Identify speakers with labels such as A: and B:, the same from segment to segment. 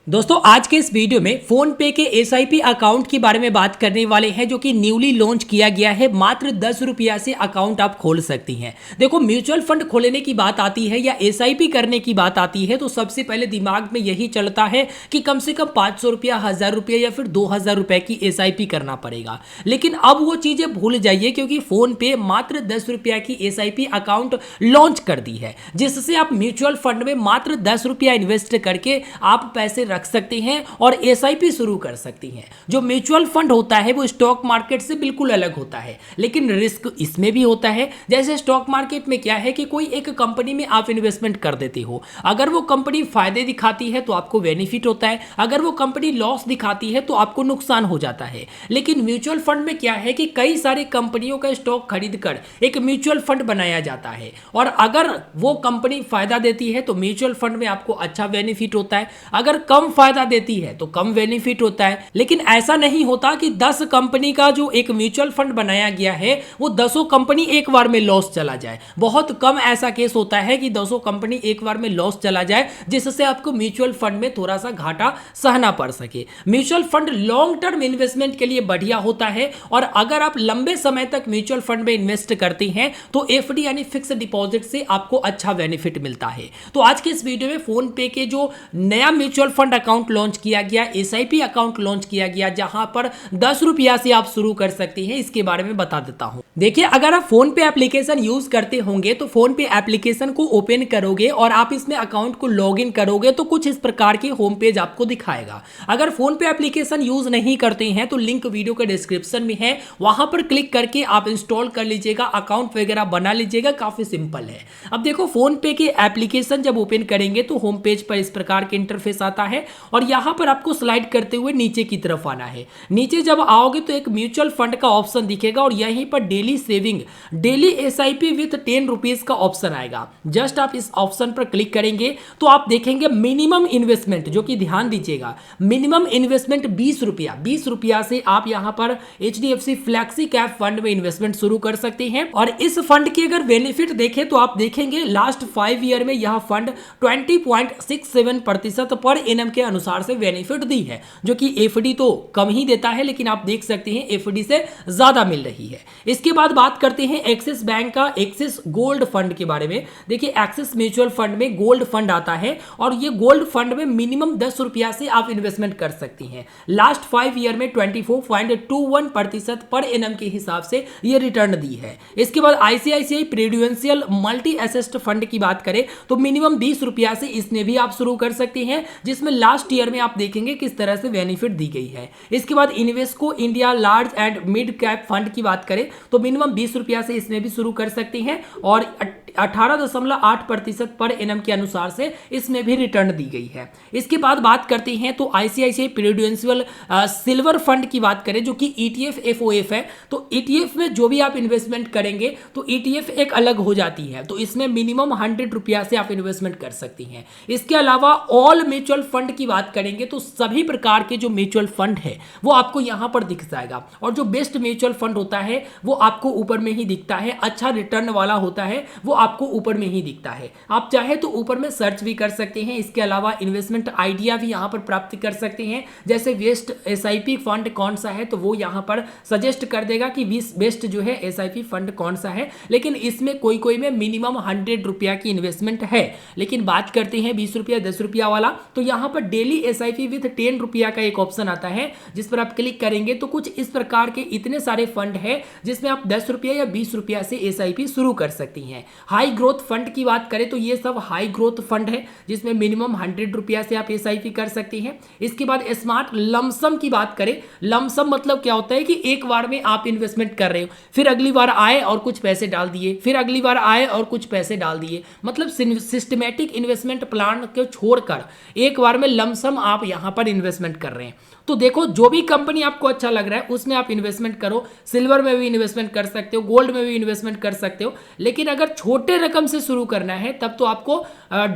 A: दोस्तों आज के इस वीडियो में फोन पे के एसआईपी अकाउंट के बारे में बात करने वाले हैं जो कि न्यूली लॉन्च किया गया है। मात्र 10 रुपया से अकाउंट आप खोल सकती हैं। देखो, म्यूचुअल फंड खोलने की बात आती है या एसआईपी करने की बात आती है तो सबसे पहले दिमाग में यही चलता है कि कम से कम 500 रुपया, 1000 रुपया या फिर 2000 रुपए की एसआईपी करना पड़ेगा। लेकिन अब वो चीजें भूल जाइए क्योंकि फोन पे मात्र 10 रुपया की एसआईपी अकाउंट लॉन्च कर दी है, जिससे आप म्यूचुअल फंड में मात्र 10 रुपया इन्वेस्ट करके आप पैसे रख सकती हैं और एसआईपी शुरू कर सकती हैं। जो म्यूचुअल फंड होता है वो स्टॉक मार्केट से बिल्कुल अलग होता है, लेकिन रिस्क इसमें भी होता है। जैसे स्टॉक मार्केट में क्या है कि कोई एक कंपनी में आप इन्वेस्टमेंट कर देते हो, अगर वो कंपनी फायदे दिखाती है तो आपको बेनिफिट होता है, अगर वो कंपनी लॉस दिखाती है तो आपको नुकसान हो जाता है। लेकिन म्यूचुअल फंड में क्या है कि कई सारी कंपनियों का स्टॉक खरीदकर एक म्यूचुअल फंड बनाया जाता है और अगर वो कंपनी फायदा देती है तो म्यूचुअल फंड में आपको अच्छा बेनिफिट होता है, अगर कम फायदा देती है तो कम बेनिफिट होता है। लेकिन ऐसा नहीं होता कि 10 कंपनी का जो एक म्यूचुअल फंड बनाया गया है वो 10 कंपनी एक बार में लॉस चला जाए। बहुत कम ऐसा केस होता है कि 10 कंपनी एक बार में लॉस चला जाए जिससे आपको म्यूचुअल फंड में थोड़ा सा घाटा सहना पड़ सके। Mutual fund long term investment के लिए बढ़िया होता है और अगर आप लंबे समय तक म्यूचुअल फंड में इन्वेस्ट करते हैं तो एफडी यानी फिक्स डिपॉजिट से आपको अच्छा बेनिफिट मिलता है। तो आज के इस वीडियो में फोन पे के जो नया म्यूचुअल फंड अकाउंट लॉन्च किया गया, एसआईपी अकाउंट लॉन्च किया गया, जहां पर 10 रुपया से आप शुरू कर सकते हैं, इसके बारे में बता देता हूं। देखिए, अगर आप फोन पे एप्लीकेशन यूज करते होंगे तो फोन पे एप्लीकेशन को ओपन करोगे और आप इसमें अकाउंट को लॉगिन करोगे तो कुछ इस प्रकार की होम पेज आपको दिखाएगा। अगर फोन पे एप्लीकेशन यूज नहीं करते हैं तो लिंक वीडियो के डिस्क्रिप्शन में है, वहां पर क्लिक करके आप इंस्टॉल कर लीजिएगा, अकाउंट वगैरह बना लीजिएगा। काफी सिंपल है। अब देखो, फोन पे के एप्लीकेशन जब ओपन करेंगे तो होम पेज पर इस प्रकार के इंटरफेस आता है और यहां पर आपको स्लाइड करते हुए नीचे की तरफ आना है। नीचे जब आओगे तो एक म्यूचुअल फंड का ऑप्शन दिखेगा और यहीं पर daily saving, daily SIP with 10 rupees का ऑप्शन आएगा। जस्ट आप इस ऑप्शन पर क्लिक करेंगे तो आप देखेंगे मिनिमम इन्वेस्टमेंट, जो कि ध्यान दीजिएगा, मिनिमम इन्वेस्टमेंट 20 रुपया। 20 रुपया से आप यहां पर एचडीएफसी फ्लैक्सी कैप फंड में इन्वेस्टमेंट शुरू कर सकते हैं और इस फंड की अगर बेनिफिट देखें तो आप देखेंगे लास्ट 5 ईयर में यह फंड 20.67% पर एनएम के अनुसार से बेनिफिट दी है, जो कि एफडी तो कम ही देता है, लेकिन आप देख सकते हैं एफडी से ज्यादा मिल रही है। इसके बाद बात करते हैं एक्सिस बैंक का एक्सिस गोल्ड फंड के बारे में। देखिए, एक्सिस म्यूचुअल फंड में गोल्ड फंड आता है और ये गोल्ड फंड में मिनिमम 10 रुपया से आप इन्वेस्टमेंट कर सकती हैं। लास्ट 5 ईयर में 24.21% पर एनएम के हिसाब से ये रिटर्न दी है। इसके बाद ICICI prudential multi asset fund की बात करें तो मिनिमम 20 रुपया से इसमें भी आप शुरू कर सकती हैं, जिसमें लास्ट ईयर में आप देखेंगे किस तरह से बेनिफिट दी गई है। इसके बाद Invesco India large and mid cap fund की बात करें तो मिनिमम 20 रुपया से इसमें भी शुरू कर सकती हैं और 18.8% पर एनएम के अनुसार से इसमें भी रिटर्न दी गई है। इसके बाद बात करते हैं तो आईसीआईसीआई प्रूडेंशियल सिल्वर फंड की बात करें, जो कि ईटीएफ एफओएफ है। तो ईटीएफ में जो भी आप इन्वेस्टमेंट करेंगे तो ईटीएफ एक अलग हो जाती है, तो इसमें मिनिमम 100 रुपया से आप इन्वेस्टमेंट कर सकती हैं। इसके अलावा ऑल म्यूचुअल फंड की बात करेंगे तो सभी प्रकार के जो म्यूचुअल फंड है वो आपको यहां पर दिख जाएगा और जो बेस्ट म्यूचुअल फंड होता है वो आपको ऊपर में ही दिखता है, अच्छा रिटर्न वाला होता है वो आपको ऊपर में ही दिखता है। आप चाहे तो ऊपर में सर्च भी कर सकते हैं। इसके अलावा इन्वेस्टमेंट आइडिया भी यहां पर प्राप्त कर सकते हैं, जैसे बेस्ट एसआईपी फंड कौन सा है तो वो यहां पर सजेस्ट कर देगा कि बेस्ट जो है एसआईपी फंड कौन सा है। लेकिन इसमें कोई में मिनिमम 100 रुपया की इन्वेस्टमेंट है। लेकिन बात करते हैं 20 रुपया 10 रुपया वाला, तो यहां पर डेली एसआईपी विथ 10 रुपया का एक ऑप्शन आता है, जिस पर आप क्लिक करेंगे तो कुछ इस प्रकार के इतने सारे फंड है जिसमें आप 10 रुपया या 20 रुपया से एसआईपी शुरू कर सकती हैं। हाई ग्रोथ फंड की बात करें तो ये सब हाई ग्रोथ फंड है जिसमें मिनिमम 100 रुपया से आप एसआईपी कर सकती हैं। इसके बाद स्मार्ट लमसम की बात करें, लमसम मतलब क्या होता है कि एक बार में आप इन्वेस्टमेंट कर रहे हो, फिर अगली बार आए और कुछ पैसे डाल दिए, फिर अगली बार आए और कुछ पैसे डाल दिए, मतलब सिस्टमैटिक इन्वेस्टमेंट प्लान को छोड़कर एक बार में लमसम आप यहां पर इन्वेस्टमेंट कर रहे हैं। तो देखो, जो भी कंपनी आपको अच्छा लग रहा है उसमें आप इन्वेस्टमेंट करो। सिल्वर में भी इन्वेस्टमेंट कर सकते हो, गोल्ड में भी इन्वेस्टमेंट कर सकते हो, लेकिन अगर छोटे छोटे रकम से शुरू करना है तब तो आपको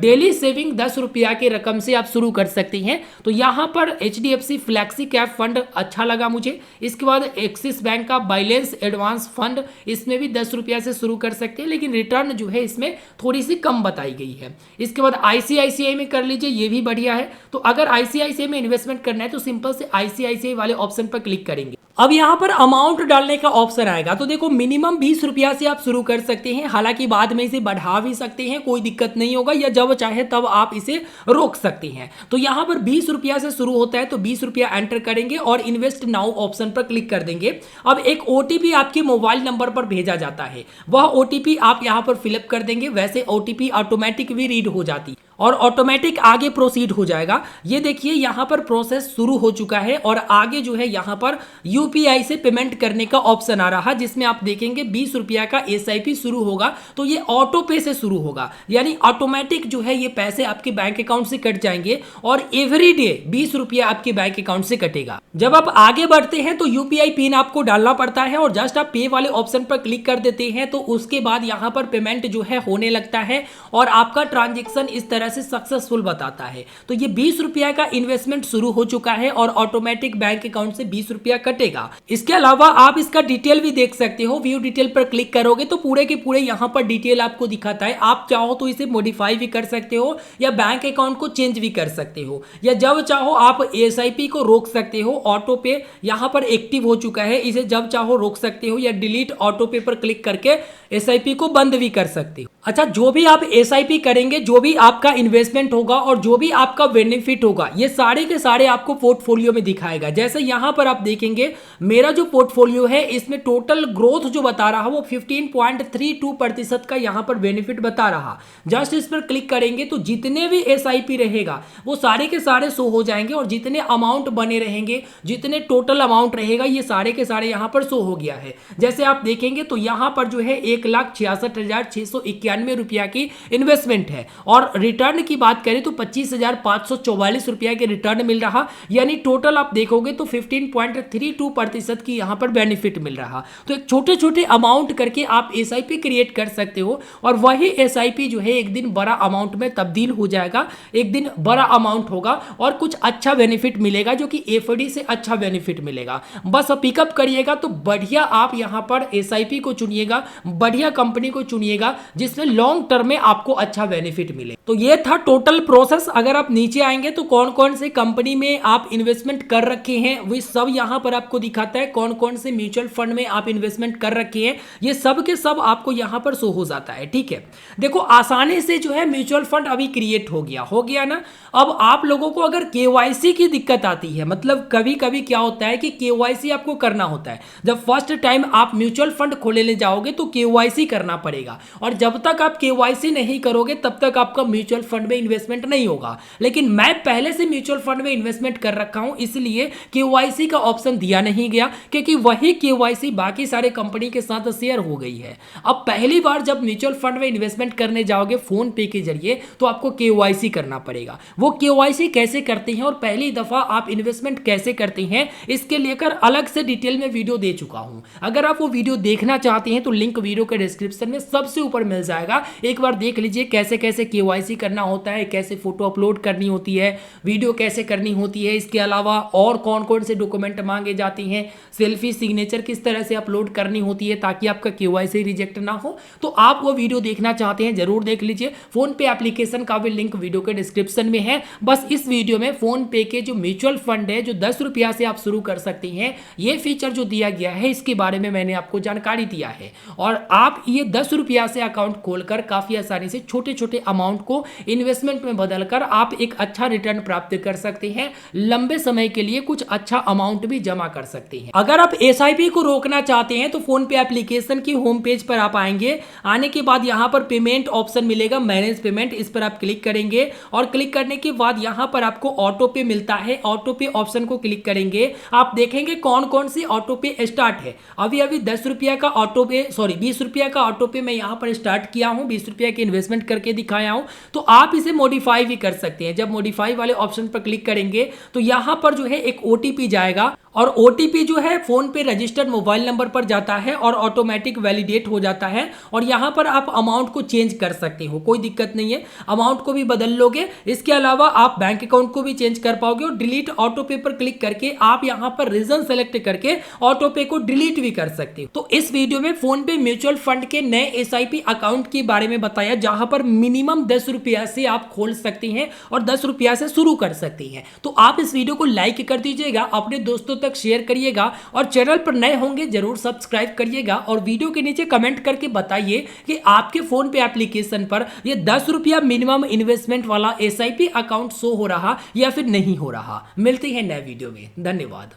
A: डेली सेविंग 10 रुपया के रकम से आप शुरू कर सकते हैं। तो यहाँ पर HDFC फ्लैक्सी कैप फंड अच्छा लगा मुझे। इसके बाद एक्सिस बैंक का बैलेंस एडवांस फंड, इसमें भी 10 रुपया से शुरू कर सकते हैं, लेकिन रिटर्न जो है इसमें थोड़ी सी कम बताई गई है। इसके बाद ICICI में कर लीजिए, ये भी बढ़िया है। तो अगर ICICI में इन्वेस्टमेंट करना है तो सिंपल से ICICI वाले ऑप्शन पर क्लिक करेंगे। अब यहाँ पर अमाउंट डालने का ऑप्शन आएगा, तो देखो मिनिमम 20 रुपया से आप शुरू कर सकते हैं, हालांकि बाद में इसे बढ़ा भी सकते हैं, कोई दिक्कत नहीं होगा, या जब चाहे तब आप इसे रोक सकते हैं। तो यहाँ पर 20 रुपया से शुरू होता है, तो 20 रुपया एंटर करेंगे और इन्वेस्ट नाउ ऑप्शन पर क्लिक कर देंगे। अब एक OTP आपके मोबाइल नंबर पर भेजा जाता है, वह OTP आप यहाँ पर फिलअप कर देंगे। वैसे OTP ऑटोमेटिक भी रीड हो जाती और ऑटोमेटिक आगे प्रोसीड हो जाएगा। ये देखिए यहाँ पर प्रोसेस शुरू हो चुका है और आगे जो है यहाँ पर UPI से पेमेंट करने का ऑप्शन आ रहा, जिसमें आप देखेंगे 20 रुपया का SIP शुरू होगा। तो ये ऑटो पे से शुरू होगा, यानी ऑटोमेटिक जो है ये पैसे आपके बैंक अकाउंट से कट जाएंगे और एवरी डे 20 रुपया आपके बैंक अकाउंट से कटेगा। जब आप आगे बढ़ते हैं तो UPI पिन आपको डालना पड़ता है और जस्ट आप पे वाले ऑप्शन पर क्लिक कर देते हैं, तो उसके बाद यहाँ पर पेमेंट जो है होने लगता है और आपका ट्रांजेक्शन इस तरह से सक्सेसफुल बताता है। तो ये 20 रुपया का इन्वेस्टमेंट शुरू हो चुका है और ऑटोमेटिक बैंक अकाउंट से 20 रुपया कटेगा। इसके अलावा आप इसका डिटेल भी देख सकते हो। व्यू डिटेल पर क्लिक करोगे तो पूरे के पूरे यहाँ पर डिटेल आपको दिखाता है। आप चाहो तो इसे मॉडिफाई भी कर सकते हो या बैंक अकाउंट को चेंज भी कर सकते हो, या जब चाहो आप SIP को रोक सकते हो। ऑटो पे यहाँ पर एक्टिव हो चुका है, इसे जब चाहो रोक सकते हो, या डिलीट ऑटो पे पर क्लिक करके SIP को बंद भी कर सकते हो। अच्छा, जो भी आप SIP करेंगे, जो भी आपका इन्वेस्टमेंट होगा और जो भी आपका बेनिफिट होगा, ये सारे के सारे आपको पोर्टफोलियो में दिखाएगा। जैसे यहाँ पर आप देखेंगे मेरा जो पोर्टफोलियो है इसमें टोटल ग्रोथ जो बता रहा वो 15.32% का यहाँ पर बेनिफिट बता रहा। जस्ट इस पर क्लिक करेंगे तो जितने भी SIP रहेगा वो सारे के सारे शो हो जाएंगे और जितने अमाउंट बने रहेंगे, जितने टोटल अमाउंट रहेगा, ये सारे के सारे यहाँ पर शो हो गया है। जैसे आप देखेंगे तो यहाँ पर जो है 1,66,691 रुपया की इन्वेस्टमेंट है और रिटर्न की बात करें तो 25,544 रुपया के रिटर्न मिल रहा, यानी टोटल आप देखोगे तो 15.32% की यहां पर बेनिफिट मिल रहा। तो एक छोटे छोटे अमाउंट करके आप SIP क्रिएट कर सकते हो और वही SIP जो है एक दिन बड़ा अमाउंट में तब्दील हो जाएगा, एक दिन बड़ा अमाउंट होगा और कुछ अच्छा बेनिफिट मिलेगा, जो कि FD से अच्छा बेनिफिट मिलेगा। बस पिकअप करिएगा तो बढ़िया आप यहां पर SIP को चुनिएगा, बढ़िया कंपनी को चुनिएगा जिसमें लॉन्ग टर्म में आपको अच्छा बेनिफिट मिले। तो ये था टोटल प्रोसेस। अगर आप नीचे आएंगे तो कौन कौन से कंपनी में आप इन्वेस्टमेंट कर रखे हैं वो सब यहां पर आपको दिखाता है। कौन कौन से म्यूचुअल फंड में आप इन्वेस्टमेंट कर रखे हैं ये सब के सब आपको यहां पर शो हो जाता है। ठीक है, देखो आसानी से जो है म्यूचुअल फंड अभी क्रिएट हो गया ना। अब आप लोगों को अगर KYC की दिक्कत आती है, मतलब कभी कभी क्या होता है कि KYC आपको करना होता है। जब फर्स्ट टाइम आप म्यूचुअल फंड खोलने जाओगे तो KYC करना पड़ेगा और जब तक आप KYC नहीं करोगे तब तक आपका म्यूचुअल फंड में इन्वेस्टमेंट नहीं होगा। लेकिन मैं पहले से म्यूचुअल फंड में इन्वेस्टमेंट कर रखा हूं, इसलिए KYC का ऑप्शन दिया नहीं गया, क्योंकि वही KYC बाकी सारे कंपनी के साथ शेयर हो गई है। अब पहली बार जब म्यूचुअल फंड में इन्वेस्टमेंट करने जाओगे फोन पे के जरिए तो आपको KYC करना पड़ेगा। वो KYC कैसे करते हैं और पहली दफा आप इन्वेस्टमेंट कैसे करते हैं इसके लेकर अलग से डिटेल में वीडियो दे चुका हूं। अगर आप वो वीडियो देखना चाहते हैं तो लिंक वीडियो के डिस्क्रिप्शन में सबसे ऊपर मिल जाएगा, एक बार देख लीजिए कैसे कैसे KYC करना होता है, कैसे फोटो अपलोड करनी होती है, वीडियो कैसे करनी होती है, इसके अलावा और कौन कौन से डॉक्यूमेंट मांगे जाते हैं, सेल्फी सिग्नेचर किस तरह से अपलोड करनी होती है ताकि आपका KYC रिजेक्ट ना हो। तो आप वो वीडियो देखना चाहते हैं जरूर देख लीजिए। फोन पे एप्लीकेशन का भी लिंक वीडियो के डिस्क्रिप्शन में है। बस इस वीडियो में फोन पे के जो म्यूचुअल फंड है जो 10 रुपया से आप शुरू कर सकते हैं, ये फीचर जो दिया गया है इसके बारे में मैंने आपको जानकारी दिया है और आप ये 10 रुपया से अकाउंट खोलकर काफी आसानी से छोटे छोटे अमाउंट को इन्वेस्टमेंट में बदलकर आप एक अच्छा रिटर्न प्राप्त कर सकते हैं। लंबे समय के लिए कुछ अच्छा अमाउंट भी जमा कर सकते हैं। अगर आप SIP को रोकना चाहते हैं तो फोन पे एप्लीकेशन की होम पेज पर आप आएंगे। आने के बाद यहाँ पर पेमेंट ऑप्शन मिलेगा, मैनेज पेमेंट, इस पर आप क्लिक करेंगे और क्लिक करने के बाद यहाँ पर आपको ऑटो पे मिलता है। ऑटो पे ऑप्शन को क्लिक करेंगे, आप देखेंगे कौन कौन सी ऑटो पे स्टार्ट है। अभी 10 रुपया का ऑटो पे 20 रुपया का ऑटो पे मैं यहाँ पर स्टार्ट किया हूँ, 20 रुपया की इन्वेस्टमेंट करके दिखाया हूँ। तो आप इसे मॉडिफाई भी कर सकते हैं। जब मॉडिफाई वाले ऑप्शन पर क्लिक करेंगे तो यहाँ पर जो है एक OTP जाएगा और OTP जो है फोन पे रजिस्टर्ड मोबाइल नंबर पर जाता है और ऑटोमेटिक वैलिडेट हो जाता है और यहाँ पर आप अमाउंट को चेंज कर सकते हो, कोई दिक्कत नहीं है, अमाउंट को भी बदल लोगे। इसके अलावा आप बैंक अकाउंट को भी चेंज कर पाओगे और डिलीट ऑटो पे पर क्लिक करके आप यहाँ पर रीजन सेलेक्ट करके ऑटो पे को डिलीट भी कर सकते हो। तो इस वीडियो में फोन पे म्यूचुअल फंड के नए SIP अकाउंट के बारे में बताया जहां पर मिनिमम 10 रुपया से आप खोल सकते हैं और 10 रुपया से शुरू कर सकते हैं। तो आप इस वीडियो को लाइक कर दीजिएगा, अपने दोस्तों तक शेयर करिएगा और चैनल पर नए होंगे जरूर सब्सक्राइब करिएगा और वीडियो के नीचे कमेंट करके बताइए कि आपके फोन पे एप्लीकेशन पर ये 10 रुपया मिनिमम इन्वेस्टमेंट वाला SIP अकाउंट शो हो रहा या फिर नहीं हो रहा। मिलते हैं नए वीडियो में, धन्यवाद।